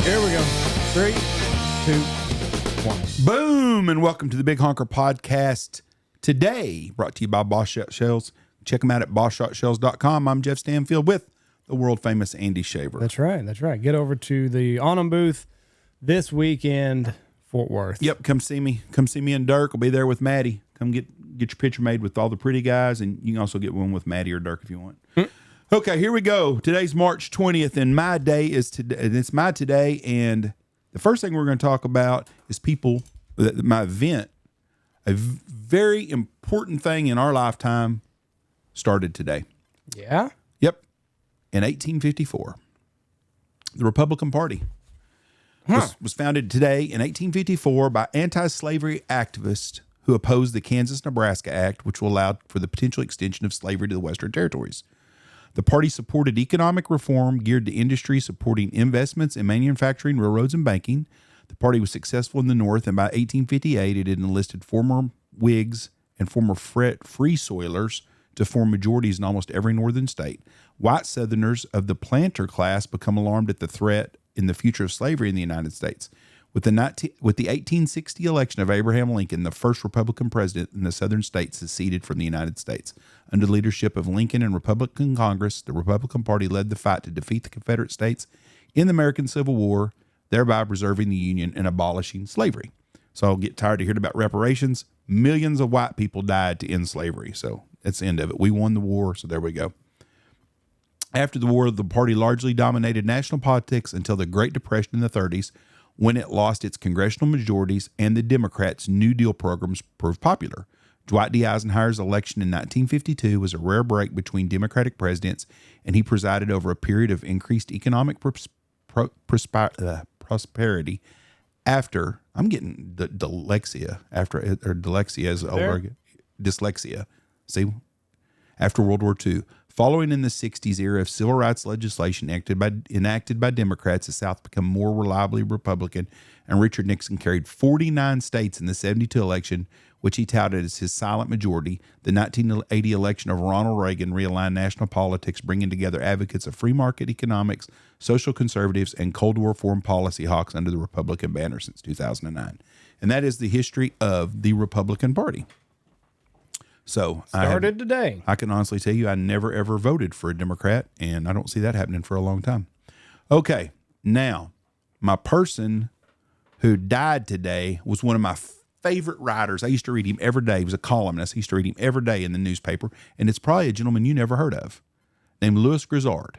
Here we go. 3, 2, 1. Boom, and welcome to the Big Honker Podcast. Today, brought to you by Boss Shot Shells. Check them out at bosshotshells.com. I'm Jeff Stanfield with the world-famous Andy Shaver. That's right. That's right. Get over to the On-'em booth this weekend, Fort Worth. Yep, come see me. Come see me and Dirk. I'll be there with Maddie. Come get your picture made with all the pretty guys, and you can also get one with Maddie or Dirk if you want. Okay, here we go. Today's March 20th, and my day is today. It's my today, and the first thing we're going to talk about is my event. A very important thing in our lifetime started today. Yeah? Yep. In 1854, the Republican Party was founded today in 1854 by anti-slavery activists who opposed the Kansas-Nebraska Act, which will allow for the potential extension of slavery to the Western Territories. The party supported economic reform geared to industry, supporting investments in manufacturing, railroads, and banking. The party was successful in the North, and by 1858, it had enlisted former Whigs and former Free Soilers to form majorities in almost every northern state. White Southerners of the planter class become alarmed at the threat in the future of slavery in the United States. With the 1860 election of Abraham Lincoln, the first Republican president in the southern states seceded from the United States. Under the leadership of Lincoln and Republican Congress, the Republican Party led the fight to defeat the Confederate States in the American Civil War, thereby preserving the Union and abolishing slavery. So I'll get tired of hearing about reparations. Millions of white people died to end slavery. So that's the end of it. We won the war, so there we go. After the war, the party largely dominated national politics until the Great Depression in the 30s, when it lost its congressional majorities and the Democrats' New Deal programs proved popular. Dwight D. Eisenhower's election in 1952 was a rare break between Democratic presidents, and he presided over a period of increased economic prosperity after, I'm getting dyslexia, after World War II. Following in the 60s era of civil rights legislation enacted by Democrats, the South became more reliably Republican, and Richard Nixon carried 49 states in the 72 election, which he touted as his silent majority. The 1980 election of Ronald Reagan realigned national politics, bringing together advocates of free market economics, social conservatives, and Cold War foreign policy hawks under the Republican banner since 2009. And that is the history of the Republican Party. So Started today. I can honestly tell you I never, ever voted for a Democrat, and I don't see that happening for a long time. Okay, now, my person who died today was one of my favorite writers. I used to read him every day. He was a columnist. I used to read him every day in the newspaper, and it's probably a gentleman you never heard of named Louis Grizzard.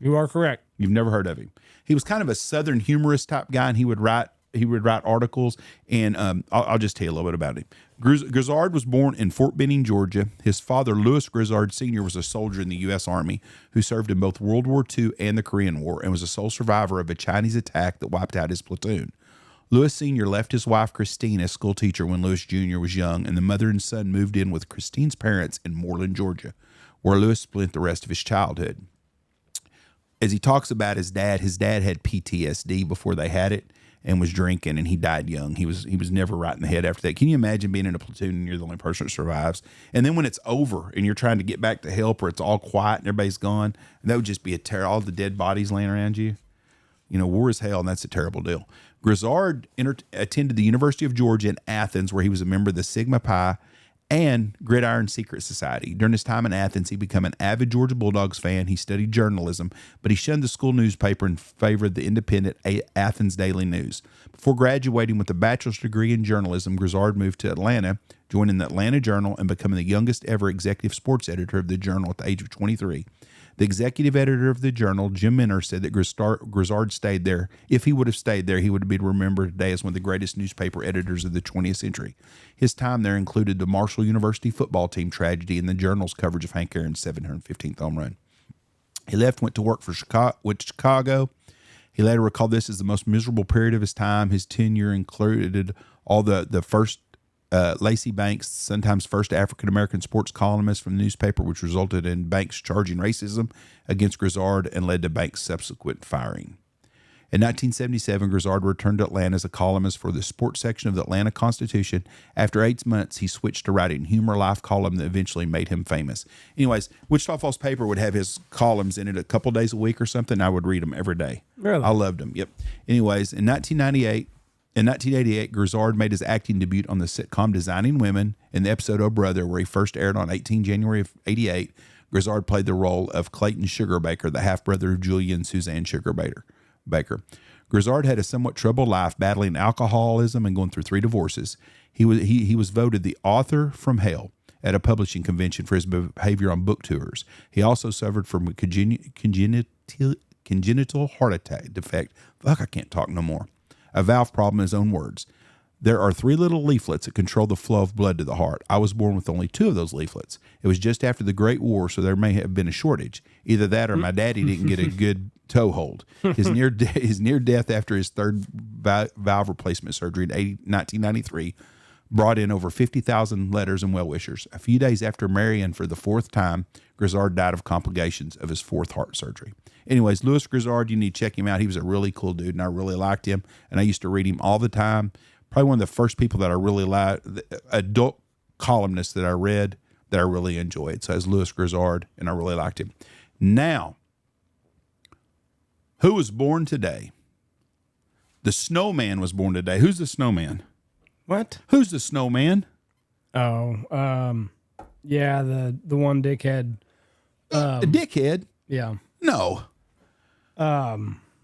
You are correct. You've never heard of him. He was kind of a Southern humorist type guy, and he would write articles, and I'll just tell you a little bit about him. Grizzard was born in Fort Benning, Georgia. His father, Louis Grizzard Sr., was a soldier in the U.S. Army who served in both World War II and the Korean War and was a sole survivor of a Chinese attack that wiped out his platoon. Louis Sr. left his wife, Christine, as school teacher when Louis Jr. was young, and the mother and son moved in with Christine's parents in Moreland, Georgia, where Louis spent the rest of his childhood. As he talks about his dad had PTSD before they had it, and was drinking, and he died young. He was never right in the head after that. Can you imagine being in a platoon and you're the only person that survives? And then when it's over and you're trying to get back to help, or it's all quiet and everybody's gone, that would just be a terror. All the dead bodies laying around you. You know, war is hell, and that's a terrible deal. Grizzard attended the University of Georgia in Athens, where he was a member of the Sigma Pi and Gridiron Secret Society. During his time in Athens, he became an avid Georgia Bulldogs fan. He studied journalism, but he shunned the school newspaper in favor of the independent Athens Daily News. Before graduating with a bachelor's degree in journalism, Grizzard moved to Atlanta, joining the Atlanta Journal, and becoming the youngest ever executive sports editor of the Journal at the age of 23. The executive editor of the Journal, Jim Minner, said that Grizzard stayed there. If he would have stayed there, he would have been remembered today as one of the greatest newspaper editors of the 20th century. His time there included the Marshall University football team tragedy and the Journal's coverage of Hank Aaron's 715th home run. He went to work for Chicago. He later recalled this as the most miserable period of his time. His tenure included all the first Lacey Banks, sometimes first African-American sports columnist from the newspaper, which resulted in Banks charging racism against Grizzard and led to Banks' subsequent firing. In 1977, Grizzard returned to Atlanta as a columnist for the sports section of the Atlanta Constitution. After 8 months, he switched to writing humor life column that eventually made him famous. Anyways, Wichita Falls paper would have his columns in it a couple days a week or something. I would read them every day. Really? I loved them. Yep. Anyways, in 1988, Grizzard made his acting debut on the sitcom Designing Women in the episode Oh Brother, where he first aired on 18 January of 88. Grizzard played the role of Clayton Sugarbaker, the half-brother of Julia and Suzanne Sugarbaker. Grizzard had a somewhat troubled life, battling alcoholism and going through 3 divorces. He was voted the author from hell at a publishing convention for his behavior on book tours. He also suffered from congenital heart attack defect. Fuck, I can't talk no more. A valve problem in his own words. There are 3 little leaflets that control the flow of blood to the heart. I was born with only 2 of those leaflets. It was just after the Great War, so there may have been a shortage. Either that or my daddy didn't get a good toehold. His near death after his 3rd valve replacement surgery in 1993 brought in over 50,000 letters and well-wishers. A few days after marrying for the 4th time, Grizzard died of complications of his 4th heart surgery. Anyways, Louis Grizzard, you need to check him out. He was a really cool dude, and I really liked him, and I used to read him all the time. Probably one of the first people that I really liked, adult columnists that I read that I really enjoyed. So as Louis Grizzard, and I really liked him. Now, who was born today? The Snowman was born today. Who's the Snowman? What? Who's the Snowman? Oh, yeah, the one dickhead. A dickhead? Yeah. No. A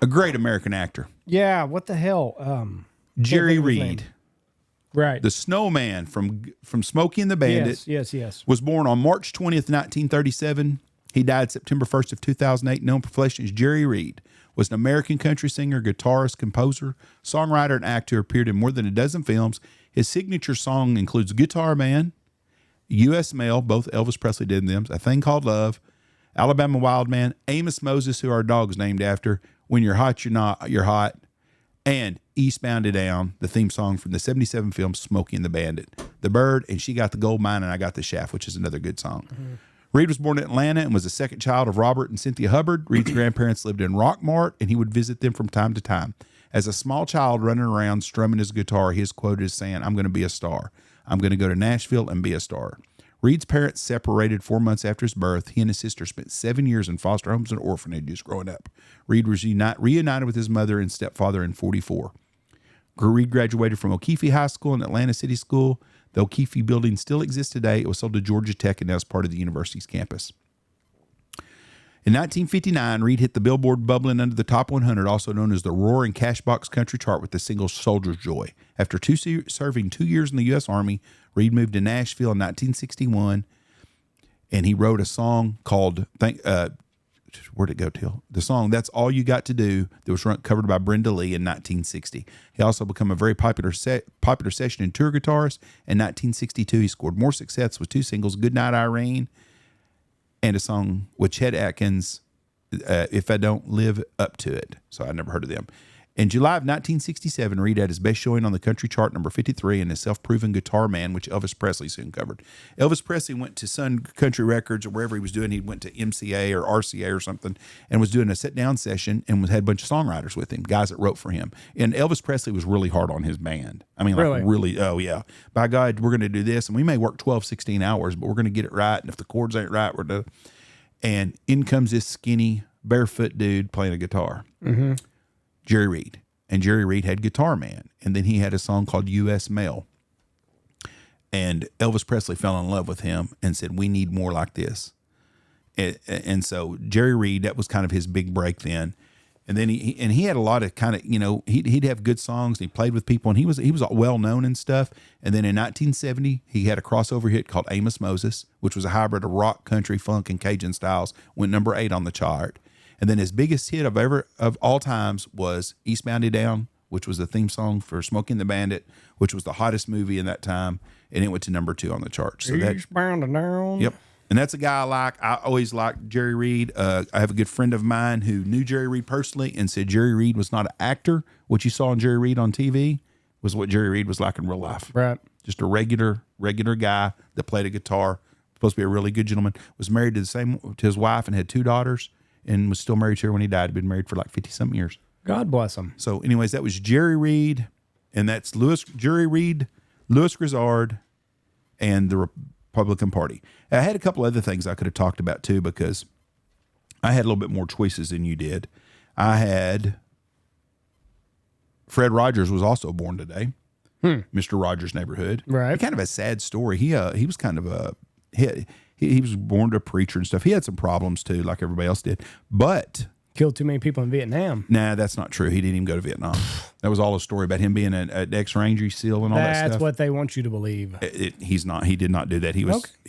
great American actor. Yeah, what the hell? Jerry Reed. Right. The Snowman from Smokey and the Bandit. Yes. Was born on March 20th, 1937. He died September 1st of 2008. Known profession as Jerry Reed. Was an American country singer, guitarist, composer, songwriter, and actor. Appeared in more than a dozen films. His signature song includes Guitar Man, U.S. Mail, both Elvis Presley did them, A Thing Called Love, Alabama Wild Man, Amos Moses, who our dog's named after, When You're Hot, You're Hot, and Eastbound and Down, the theme song from the 1977 film Smokey and the Bandit. The Bird, and She Got the Gold Mine, and I Got the Shaft, which is another good song. Mm-hmm. Reed was born in Atlanta and was the 2nd child of Robert and Cynthia Hubbard. Reed's grandparents lived in Rockmart, and he would visit them from time to time. As a small child running around strumming his guitar, he is quoted as saying, "I'm going to be a star. I'm going to go to Nashville and be a star." Reed's parents separated 4 months after his birth. He and his sister spent 7 years in foster homes and orphanages growing up. Reed was reunited with his mother and stepfather in 1944. Reed graduated from O'Keefe High School and Atlanta City School. The O'Keefe building still exists today. It was sold to Georgia Tech and now is part of the university's campus. In 1959, Reed hit the Billboard bubbling under the top 100, also known as the Roaring Cashbox Country Chart, with the single Soldier's Joy. After serving 2 years in the U.S. Army, Reed moved to Nashville in 1961, and he wrote a song called, where'd it go, Till? The song That's All You Got to Do, that was covered by Brenda Lee in 1960. He also became a very popular session and tour guitarist. In 1962, he scored more success with 2 singles, Goodnight Irene, and a song with Chet Atkins, If I Don't Live Up to It. So I never heard of them. In July of 1967, Reed had his best showing on the country chart, number 53, in his self-proven Guitar Man, which Elvis Presley soon covered. Elvis Presley went to Sun Country Records or wherever he was doing. He went to MCA or RCA or something and was doing a sit-down session and had a bunch of songwriters with him, guys that wrote for him. And Elvis Presley was really hard on his band. I mean, like really, oh yeah. By God, we're going to do this, and we may work 12, 16 hours, but we're going to get it right. And if the chords ain't right, we're done. And in comes this skinny, barefoot dude playing a guitar. Mm-hmm. Jerry Reed. And Jerry Reed had Guitar Man. And then he had a song called U.S. Mail. And Elvis Presley fell in love with him and said, we need more like this. And so Jerry Reed, that was kind of his big break then. And then he had a lot of kind of, he'd have good songs. And he played with people, and he was well known and stuff. And then in 1970, he had a crossover hit called Amos Moses, which was a hybrid of rock, country, funk, and Cajun styles. Went number 8 on the chart. And then his biggest hit of all times was Eastbound and Down, which was the theme song for Smokey and the Bandit, which was the hottest movie in that time, and it went to number 2 on the chart. So Eastbound and Down. Yep. And that's a guy I like. I always liked Jerry Reed. I have a good friend of mine who knew Jerry Reed personally and said Jerry Reed was not an actor. What you saw in Jerry Reed on TV was what Jerry Reed was like in real life. Right. Just a regular guy that played a guitar. Supposed to be a really good gentleman. Was married to his wife and had 2 daughters. And was still married to her when he died. He'd been married for like 50-something years. God bless him. So, anyways, that was Jerry Reed, and that's Jerry Reed, Louis Grizzard, and the Republican Party. I had a couple other things I could have talked about too, because I had a little bit more choices than you did. I had Fred Rogers was also born today. Mr. Rogers' Neighborhood. Right. Kind of a sad story. He was kind of a he was born to a preacher and stuff. He had some problems too, like everybody else did. But killed too many people in Vietnam. nah, that's not true. He didn't even go to Vietnam. That was all a story about him being an ex-Ranger SEAL and all that stuff. That's what they want you to believe. He's not. He did not do that. He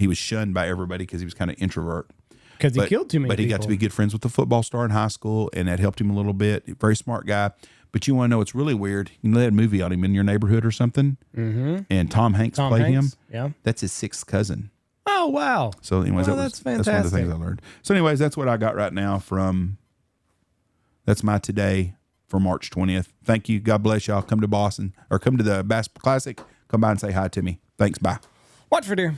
was shunned by everybody because he was kind of introvert. Because he killed too many people. But he got to be good friends with the football star in high school, and that helped him a little bit. Very smart guy. But you want to know what's really weird? You know, they had a movie on him In Your Neighborhood or something, and Tom Hanks played him. Yeah, that's his sixth cousin. Oh wow! So, anyways, that's fantastic. That's one of the things I learned. So, anyways, that's what I got right now from. That's my today for March 20th. Thank you. God bless y'all. Come to Boston or come to the Bass Classic. Come by and say hi to me. Thanks. Bye. Watch for deer.